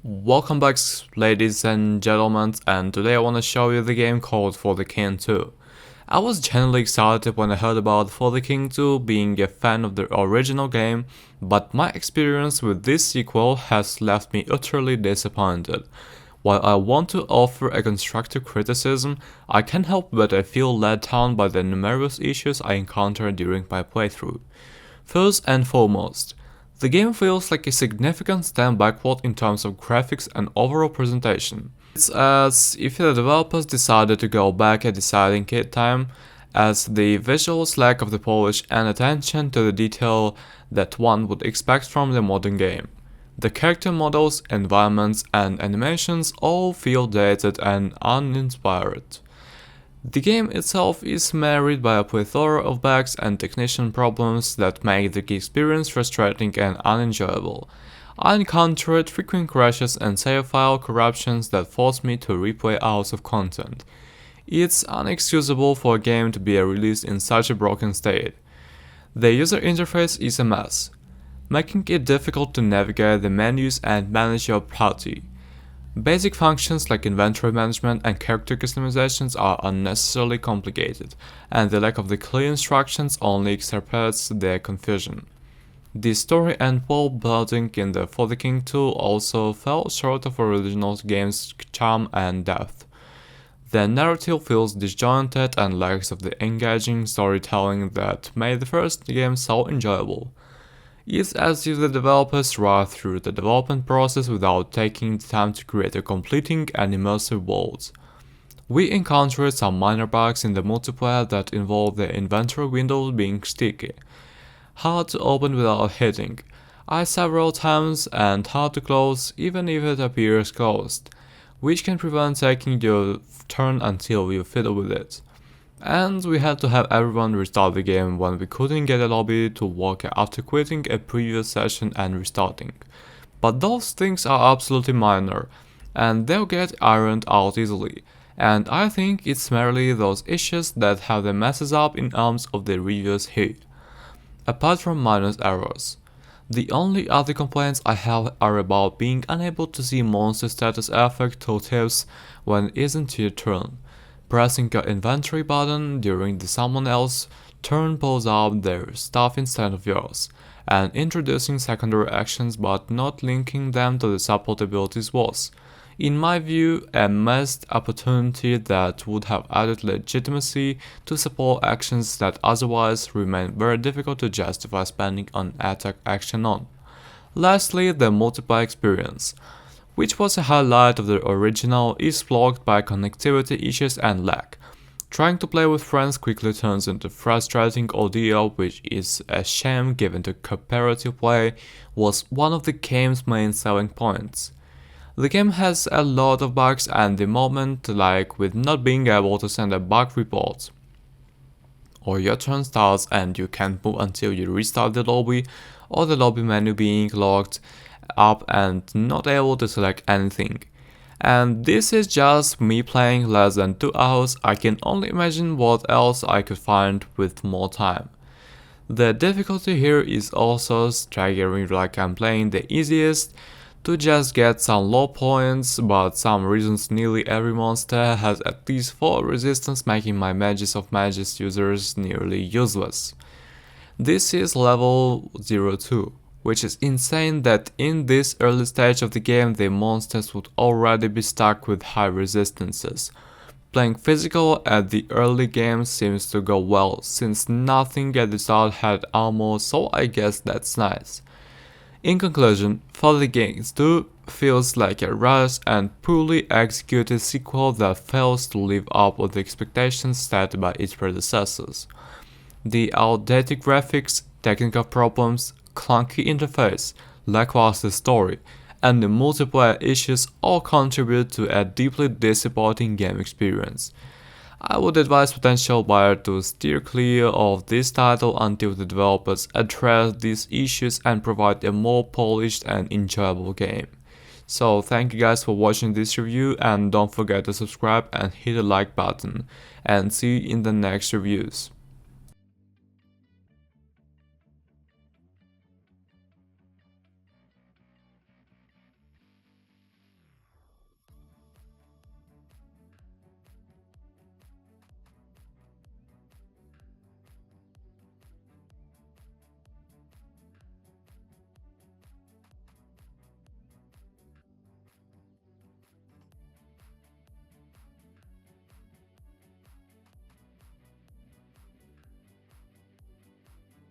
Welcome back, ladies and gentlemen, and today I want to show you the game called For the King 2. I was genuinely excited when I heard about For the King 2, being a fan of the original game, but my experience with this sequel has left me utterly disappointed. While I want to offer a constructive criticism, I can't help but I feel let down by the numerous issues I encountered during my playthrough. First and foremost, the game feels like a significant step backward in terms of graphics and overall presentation. It's as if the developers decided to go back at deciding time, as the visuals lack of the polish and attention to the detail that one would expect from the modern game. The character models, environments, and animations all feel dated and uninspired. The game itself is marred by a plethora of bugs and technician problems that make the experience frustrating and unenjoyable. I encountered frequent crashes and save file corruptions that forced me to replay hours of content. It's unexcusable for a game to be released in such a broken state. The user interface is a mess, making it difficult to navigate the menus and manage your party. Basic functions like inventory management and character customizations are unnecessarily complicated, and the lack of the clear instructions only exacerbates their confusion. The story and world building in the For the King 2 also fell short of original game's charm and depth. The narrative feels disjointed and lacks of the engaging storytelling that made the first game so enjoyable. It's as if the developers rushed through the development process without taking the time to create a completing and immersive world. We encountered some minor bugs in the multiplayer that involved the inventory windows being sticky, hard to open without hitting, several times, and hard to close even if it appears closed, which can prevent taking your turn until you fiddle with it. And we had to have everyone restart the game when we couldn't get a lobby to work after quitting a previous session and restarting. But those things are absolutely minor, and they'll get ironed out easily, and I think it's merely those issues that have the messes up in arms of the reviewers here. Apart from minor errors, the only other complaints I have are about being unable to see monster status effect tooltips when it isn't your turn. Pressing your inventory button during the someone else's turn pulls out their stuff instead of yours, and introducing secondary actions but not linking them to the support abilities was, in my view, a missed opportunity that would have added legitimacy to support actions that otherwise remain very difficult to justify spending an attack action on. Lastly, the multiplayer experience, which was a highlight of the original, is blocked by connectivity issues and lag. Trying to play with friends quickly turns into frustrating ordeal, which is a shame given the cooperative play was one of the game's main selling points. The game has a lot of bugs and the moment, like with not being able to send a bug report, or your turn starts and you can't move until you restart the lobby, or the lobby menu being locked up and not able to select anything. And this is just me playing less than 2 hours. I can only imagine what else I could find with more time. The difficulty here is also staggering, like I'm playing the easiest to just get some low points, but some reasons nearly every monster has at least 4 resistance, making my mages of mages users nearly useless. This is level 02. Which is insane that in this early stage of the game the monsters would already be stuck with high resistances. Playing physical at the early game seems to go well, since nothing at the start had armor, so I guess that's nice. In conclusion, For the King 2 feels like a rushed and poorly executed sequel that fails to live up to the expectations set by its predecessors. The outdated graphics, technical problems, clunky interface, lackluster story, and the multiplayer issues all contribute to a deeply disappointing game experience. I would advise potential buyers to steer clear of this title until the developers address these issues and provide a more polished and enjoyable game. So thank you guys for watching this review, and don't forget to subscribe and hit the like button, and see you in the next reviews.